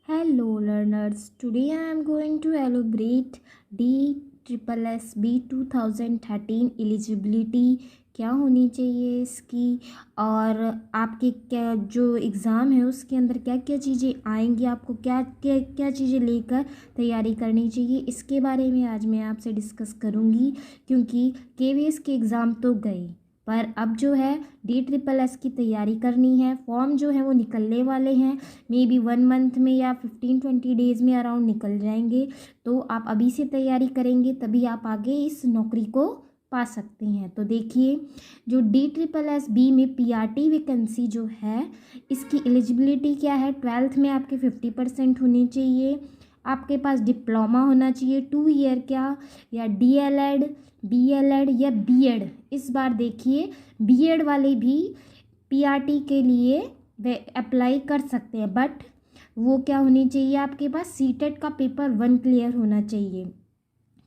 Hello learners, today I am going to elaborate DSSB 2013 eligibility क्या होनी चाहिए इसकी और आपके क्या जो एग्ज़ाम है उसके अंदर क्या क्या चीज़ें आएंगी, आपको क्या क्या क्या चीज़ें लेकर तैयारी करनी चाहिए, इसके बारे में आज मैं आपसे डिस्कस करूँगी। क्योंकि केवीएस के एग्ज़ाम तो गए पर अब जो है DSSS की तैयारी करनी है। फॉर्म जो है वो निकलने वाले हैं, मे बी 1 मंथ में या 15-20 डेज़ में अराउंड निकल जाएंगे। तो आप अभी से तैयारी करेंगे तभी आप आगे इस नौकरी को पा सकते हैं। तो देखिए, जो DSSB में PRT वैकेंसी जो है इसकी एलिजिबिलिटी क्या है। 12th में आपके 50% होनी चाहिए, आपके पास डिप्लोमा होना चाहिए 2 ईयर क्या, या DLED, BLED या BEd। इस बार देखिए BEd वाले भी PRT के लिए वे अप्लाई कर सकते हैं, बट वो क्या होनी चाहिए, आपके पास सीटेट का पेपर 1 क्लियर होना चाहिए।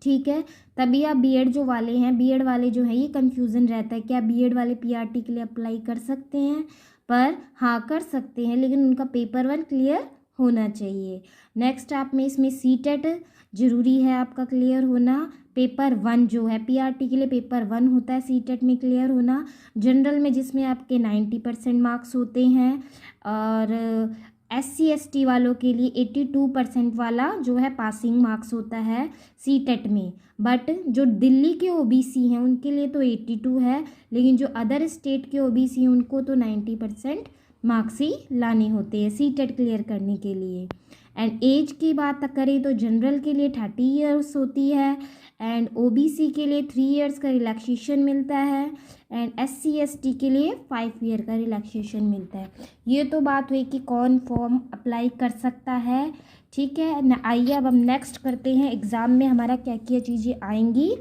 ठीक है, तभी आप बीएड जो वाले हैं, बीएड वाले जो हैं, ये कन्फ्यूज़न रहता है क्या बीएड वाले PRT के लिए अप्लाई कर सकते हैं। पर हाँ कर सकते हैं, लेकिन उनका पेपर 1 क्लियर होना चाहिए। नेक्स्ट आप में इसमें सीटेट ज़रूरी है आपका क्लियर होना। पेपर 1 जो है PRT के लिए पेपर 1 होता है सीटेट में क्लियर होना। जनरल में जिसमें आपके 90% मार्क्स होते हैं, और SC ST वालों के लिए 82% वाला जो है पासिंग मार्क्स होता है सीटेट में। बट जो दिल्ली के OBC हैं उनके लिए तो 82 है, लेकिन जो अदर स्टेट के OBC हैं उनको तो 90% मार्क्स ही लाने होते हैं सीटेट क्लियर करने के लिए। एंड एज की बात करें तो जनरल के लिए 30 ईयर्स होती है, एंड OBC के लिए 3 ईयर्स का रिलैक्सेशन मिलता है, एंड SC ST के लिए 5 ईयर का रिलैक्सेशन मिलता है। ये तो बात हुई कि कौन फॉर्म अप्लाई कर सकता है। ठीक है न, आइए अब हम नेक्स्ट करते हैं एग्ज़ाम में हमारा क्या क्या चीज़ें आएंगी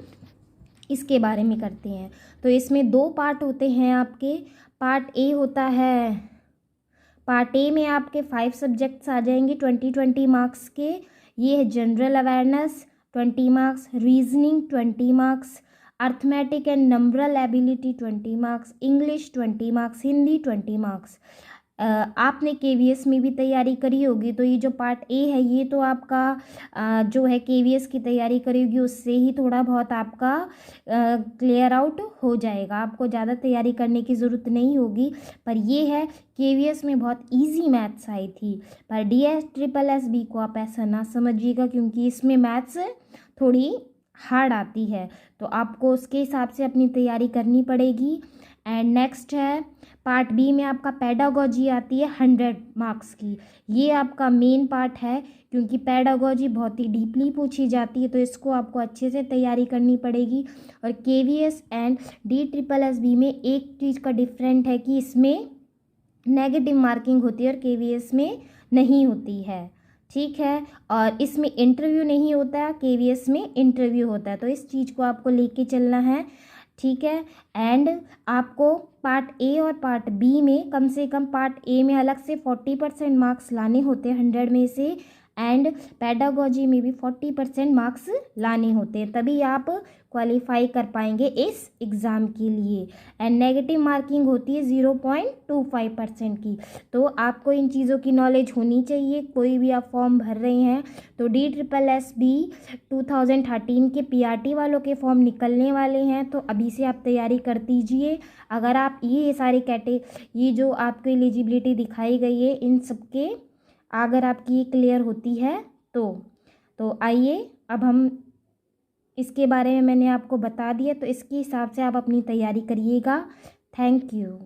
इसके बारे में करते हैं। तो इसमें 2 पार्ट होते हैं आपके। पार्ट ए होता है, पार्ट ए में आपके 5 सब्जेक्ट्स आ जाएंगे 20-20 मार्क्स के। ये है general awareness 20 marks, reasoning 20 marks, arithmetic and numeral ability 20 marks, English 20 marks, Hindi 20 marks. आपने KVS में भी तैयारी करी होगी, तो ये जो पार्ट ए है ये तो आपका जो है KVS की तैयारी करी होगी उससे ही थोड़ा बहुत आपका क्लियर आउट हो जाएगा, आपको ज़्यादा तैयारी करने की ज़रूरत नहीं होगी। पर ये है KVS में बहुत इजी मैथ्स आई थी, पर DSSSB को आप ऐसा ना समझिएगा क्योंकि इसमें मैथ्स थोड़ी हार्ड आती है, तो आपको उसके हिसाब से अपनी तैयारी करनी पड़ेगी। एंड नेक्स्ट है पार्ट बी में आपका पेडागोजी आती है 100 मार्क्स की। ये आपका मेन पार्ट है क्योंकि पेडागोजी बहुत ही डीपली पूछी जाती है, तो इसको आपको अच्छे से तैयारी करनी पड़ेगी। और KVS एंड DSSSB में एक चीज़ का डिफरेंट है कि इसमें नेगेटिव मार्किंग होती है और KVS में नहीं होती है। ठीक है, और इसमें इंटरव्यू नहीं होता है, KVS में इंटरव्यू होता है, तो इस चीज़ को आपको लेके चलना है। ठीक है, एंड आपको पार्ट ए और पार्ट बी में कम से कम पार्ट ए में अलग से 40% मार्क्स लाने होते हैं 100 में से, एंड पेडागोजी में भी 40% मार्क्स लाने होते हैं, तभी आप क्वालिफाई कर पाएंगे इस एग्ज़ाम के लिए। एंड नेगेटिव मार्किंग होती है 0.25% की। तो आपको इन चीज़ों की नॉलेज होनी चाहिए। कोई भी आप फॉर्म भर रहे हैं तो DSSSB 2013 के PRT वालों के फॉर्म निकलने वाले हैं, तो अभी से आप तैयारी कर दीजिए। अगर आप ये सारे ये जो आपको एलिजिबिलिटी दिखाई गई है इन सब के अगर आपकी क्लियर होती है तो आइए अब हम इसके बारे में मैंने आपको बता दिया, तो इसके हिसाब से आप अपनी तैयारी करिएगा। Thank you.